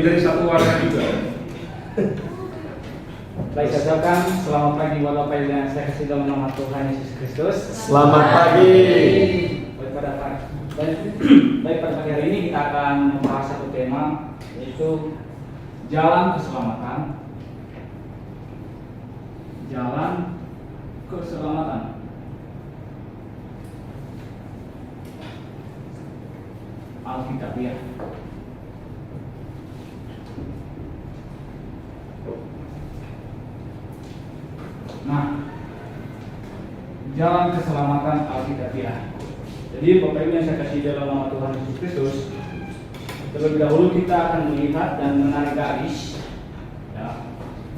dari satu warna juga. Baik, saya ucapkan selamat pagi buat Bapak Ibu yang saya kasih dalam nama Tuhan Yesus Kristus. Selamat pagi. Baik, pada pagi hari ini kita akan membahas satu tema, yaitu jalan keselamatan. Jalan keselamatan. Alkitabiah. Nah, jalan keselamatan Alkitabiah. Jadi Bapak Ibu yang saya kasih dalam nama Tuhan Yesus Kristus, terlebih dahulu kita akan melihat dan menarik garis. Ya,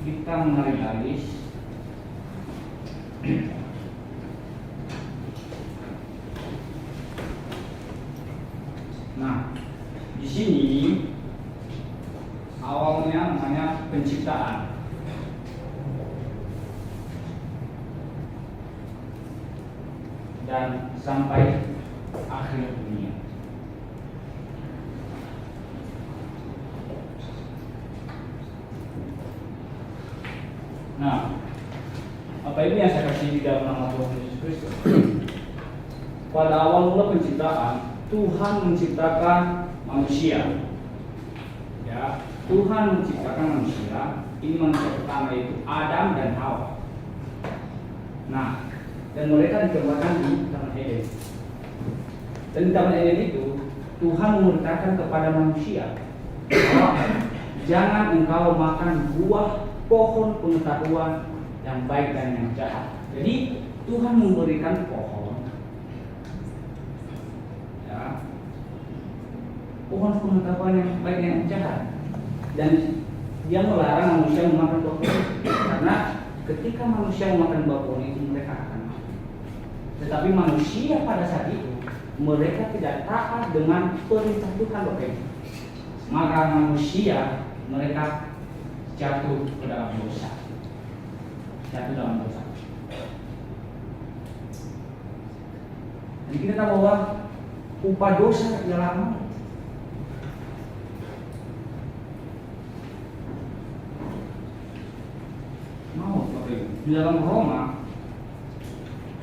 kita menarik garis. Nah, di sini awalnya namanya penciptaan. Dan sampai akhir dunia. Nah, apa ini yang saya kasih di dalam nama Tuhan Yesus Kristus? Pada awal mula penciptaan, Tuhan menciptakan manusia. Ya, Tuhan menciptakan manusia. Ini manusia pertama, yaitu Adam dan Hawa. Nah, dan mereka ditempatkan di Taman Eden. Dan di Taman Eden itu Tuhan memerintahkan kepada manusia bahwa jangan engkau makan buah pohon pengetahuan yang baik dan yang jahat. Jadi Tuhan memberikan pohon, ya, pohon pengetahuan yang baik dan yang jahat, dan Dia melarang manusia memakan buah pohon karena ketika manusia memakan buah pohon itu mereka akan. Tetapi manusia pada saat itu mereka tidak taat dengan perintah Tuhan, Bapak Ibu. Maka manusia mereka jatuh ke dalam dosa. Jatuh dalam dosa. Jadi kita tahu bahwa upah dosa ialah maut. Maut, Bapak Ibu. Di dalam Roma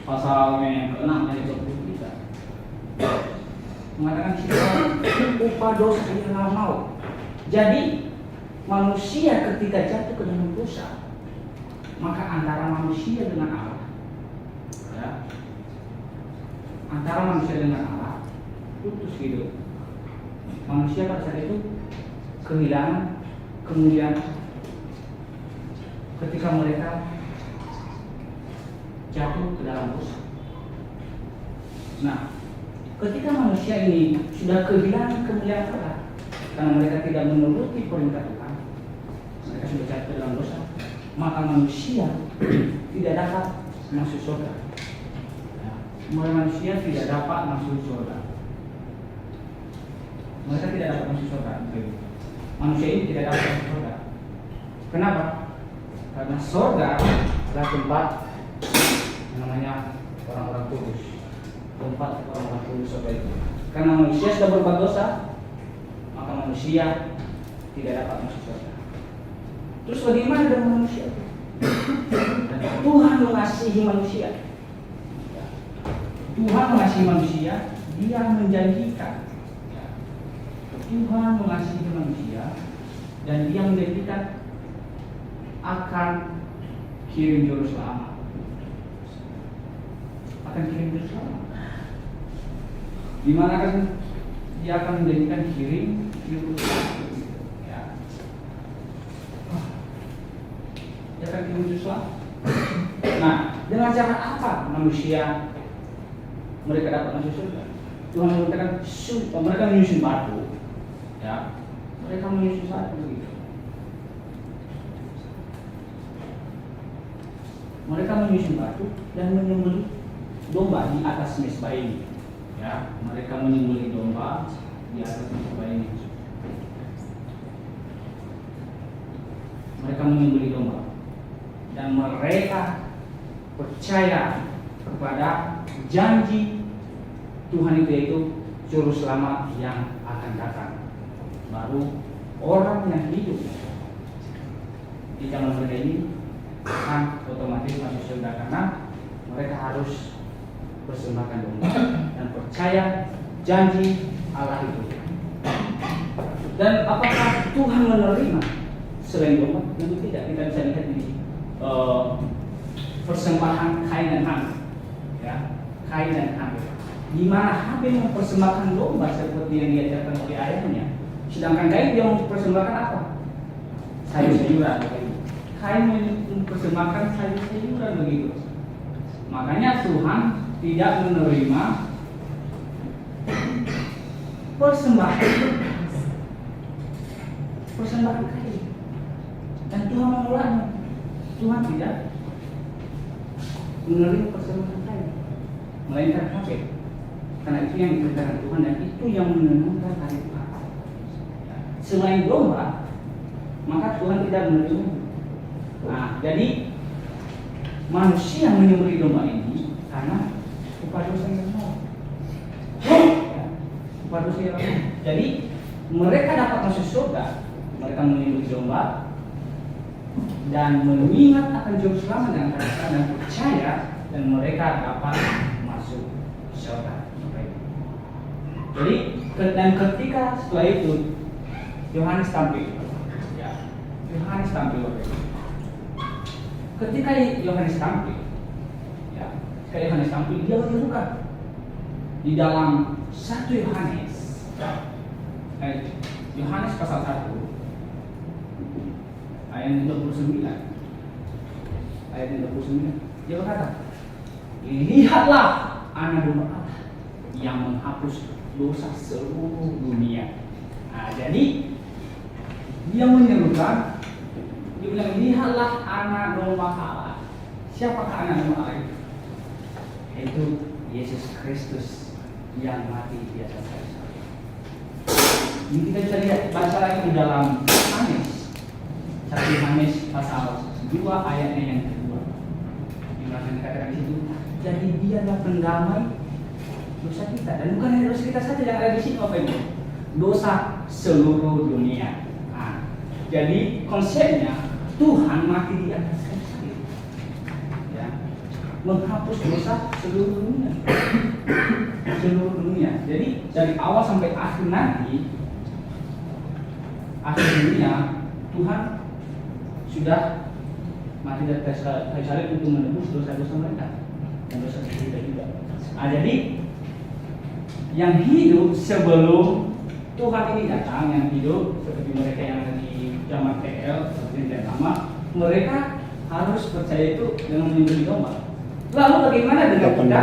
pasal yang ke-6 ayat 23 mengatakan upah dosa ialah maut. Jadi manusia ketika jatuh ke dalam dosa, maka antara manusia dengan Allah, ya, antara manusia dengan Allah putus hidup. Manusia pada saat itu kehilangan kemuliaan ketika mereka jatuh ke dalam dosa. Nah, ketika manusia ini sudah kehilangan kemuliaan Allah karena mereka tidak menuruti perintah Tuhan, mereka sudah jatuh ke dalam dosa, maka manusia tidak dapat masuk surga. Ya, manusia tidak dapat masuk surga. Mereka tidak dapat masuk surga. Manusia ini tidak dapat masuk surga. Kenapa? Karena surga adalah tempat namanya orang-orang kudus, tempat orang-orang kudus surga itu. Karena manusia sudah berbuat dosa, maka manusia tidak dapat masuk surga. Terus bagaimana dengan manusia? Tuhan mengasihi manusia. Tuhan mengasihi manusia, Dia menjanjikan. Tuhan mengasihi manusia dan Dia menjanjikan akan kirim juru selamat. Akan kirim juru selamat. Di mana kan Dia akan menjanjikan kirim juru selamat. Ya. Dia akan kirim juru selamat. Nah, dengan cara apa manusia mereka dapat masuk surga? Tuhan mengatakan mereka menyusun batu. Ya, mereka menyusun batu begitu. Mereka menyusun batu dan menyembelih domba di atas mezbah ini. Ya, mereka menyembelih domba di atas mezbah ini. Mereka menyembelih domba dan mereka percaya kepada janji Tuhan itu, yaitu juru selamat yang akan datang. Baru orang yang hidup di zaman mereka ini akan otomatis masuk surga karena mereka harus persembahkan domba dan percaya janji Allah itu. Dan apakah Tuhan menerima selain domba? Tentu tidak. Kita bisa lihat di persembahan Kain dan Habel, ya, Kain dan Habel, di mana Habel mempersembahkan domba seperti yang diajarkan oleh ayahnya, sedangkan Kain dia mempersembahkan apa? Sayur-sayuran. Kain mempersembahkan sayur-sayuran begitu. Makanya Tuhan tidak menerima persembahan Kain, dan Tuhan menolaknya. Tuhan tidak menerima persembahan Kain, melainkan Habel, karena itu yang dikerjakan Tuhan dan itu yang menenangkan hati Tuhan. Selain domba, maka Tuhan tidak menerima. Nah, jadi manusia menyembelih domba ini karena upah dosa yang mau. Upah dosa yang mau. Jadi mereka dapat masuk surga. Mereka menyembelih domba dan mengingat akan juru selamat dengan kata dan percaya, dan mereka dapat masuk surga. Jadi dan ketika setelah itu Yohanes tampil, ya, Yohanes tampil. Ketika Yohanes tampil, ya, ketika Yohanes tampil, dia menyerukan di dalam 1 Yohanes, Yohanes pasal 1 ayat 29, dia berkata, lihatlah anak domba Allah yang menghapus dosa seluruh dunia. Nah, jadi dia menyerukan, dia bilang, lihatlah anak domba Allah. Siapakah anak domba Allah itu? Itu Yesus Kristus yang mati di atas kayu salib. Ini kita bisa lihat baca lagi di dalam Yohanes 1 Yohanes pasal 2 ayatnya yang kedua. Yang akan dikatakan di situ, jadi dialah pendamai dosa kita, dan bukan hanya dosa kita saja yang ada di sini, apa itu? Dosa seluruh dunia. Nah, jadi konsepnya Tuhan mati di atas kayu salib, ya, menghapus dosa seluruh dunia, seluruh dunia. Jadi dari awal sampai akhir nanti, akhir dunia, Tuhan sudah mati di atas kayu salib untuk menebus dosa-dosa mereka dan dosa kita juga. Nah, jadi yang hidup sebelum Tuhan ini datang, yang hidup seperti mereka yang ada di zaman PL seperti yang lama, mereka harus percaya itu dengan menyembelih domba. Lalu bagaimana dengan kita?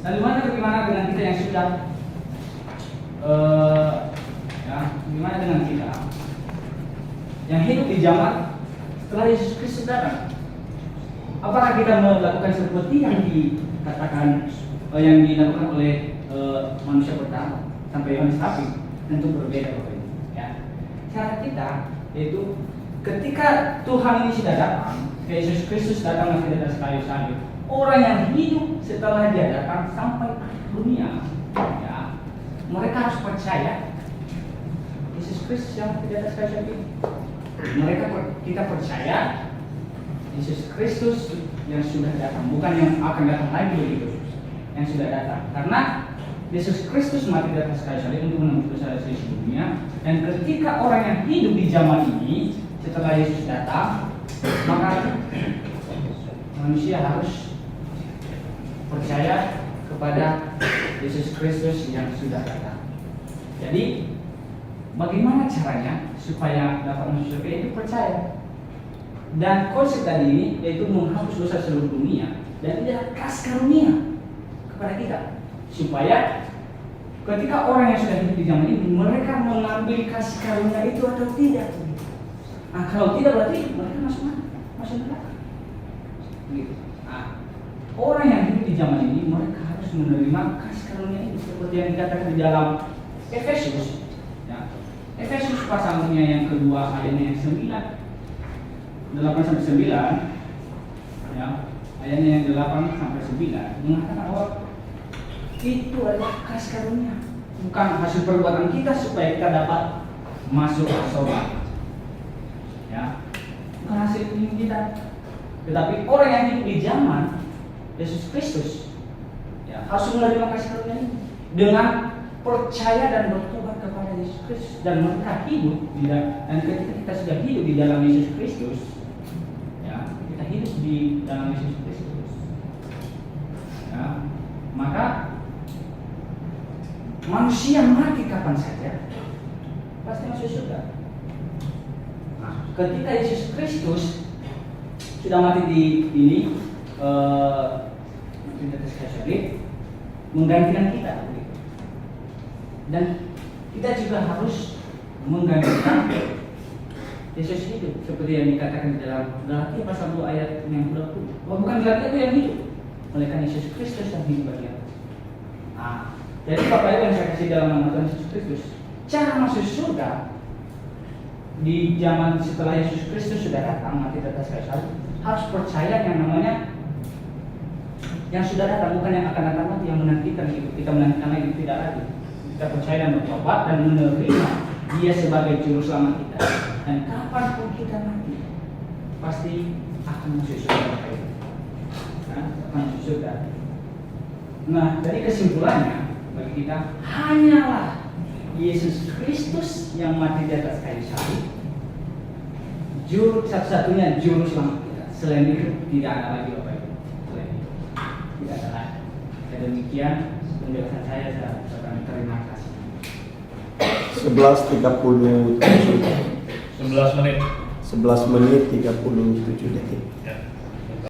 Dan bagaimana dengan kita yang sudah bagaimana dengan kita yang hidup di zaman setelah Yesus Kristus datang? Apakah kita melakukan seperti yang dikatakan yang dilakukan oleh manusia pertama sampai Yohanes tampil? Tentu berbeda, Bapak Ibu. Ya, cara kita yaitu ketika Tuhan ini sudah datang, Yesus Kristus datang ke atas kayu salib, orang yang hidup setelah dia datang sampai dunia, ya, mereka harus percaya Yesus Kristus yang di atas kayu salib. Kita percaya Yesus Kristus yang sudah datang, bukan yang akan datang lagi begitu, yang sudah datang. Karena Yesus Kristus mati di atas kayu salib untuk menembus dosa seluruh dunia. Dan ketika orang yang hidup di zaman ini setelah Yesus datang, maka manusia harus percaya kepada Yesus Kristus yang sudah datang. Jadi bagaimana caranya supaya dapat masuk surga? Itu percaya. Dan konsep tadi ini yaitu menghapus dosa seluruh dunia dan tidak kasih karunia kepada kita, supaya ketika orang yang sudah hidup di zaman ini mereka mengambil kasih karunia itu atau tidak. Nah, kalau tidak berarti mereka masuk mana? Masuk neraka. Gitu. Nah, orang yang hidup di zaman ini mereka harus menerima kasih karunia itu seperti yang dikatakan di dalam Efesus. Ya. Efesus pasalnya yang kedua ayatnya yang 8-9, ya, ayatnya yang 8-9 mengatakan bahwa itu adalah kasih karunia, bukan hasil perbuatan kita supaya kita dapat masuk ke surga. Ya, bukan hasil iman kita, tetapi orang yang hidup di zaman Yesus Kristus ya, harus menerima kasih karunia ini dengan percaya dan bertobat kepada Yesus Kristus, dan mereka hidup dan ketika kita sudah hidup di dalam Yesus Kristus, ya, kita hidup di dalam Yesus Kristus, ya, maka manusia mati kapan saja pasti masuk surga. Nah, ketika Yesus Kristus sudah mati di atas kayu salib, menggantikan kita, dan kita juga harus menggantikan Yesus hidup, seperti yang dikatakan di dalam Galatia pasal 2 ayat yang 20. Bukan Galatia itu yang hidup, melainkan Yesus Kristus yang hidup bagi kita. Nah, jadi Bapak Ibu yang saya kasih dalam nama Tuhan Yesus Kristus, cara masuk surga di zaman setelah Yesus Kristus sudah datang mati di atas kayu salib, harus percaya yang namanya yang sudah datang, bukan yang akan datang lagi, yang menantikan itu. Kita menantikan lagi, tidak lagi. Kita percaya dan bertobat dan menerima Dia sebagai juru selamat kita. Dan kapanpun kita mati, pasti akan masuk surga. Nah, akan masuk surga. Nah, dari kesimpulannya bagi kita, hanyalah Yesus Kristus yang mati di atas kayu salib, satu-satunya juru selamat kita. Selain itu tidak ada lagi, Bapak Ibu. Selain itu tidak ada lagi. Dan demikian penjelasan saya terima kasih. 11.37 11 menit. 11 menit 37 detik. Ya.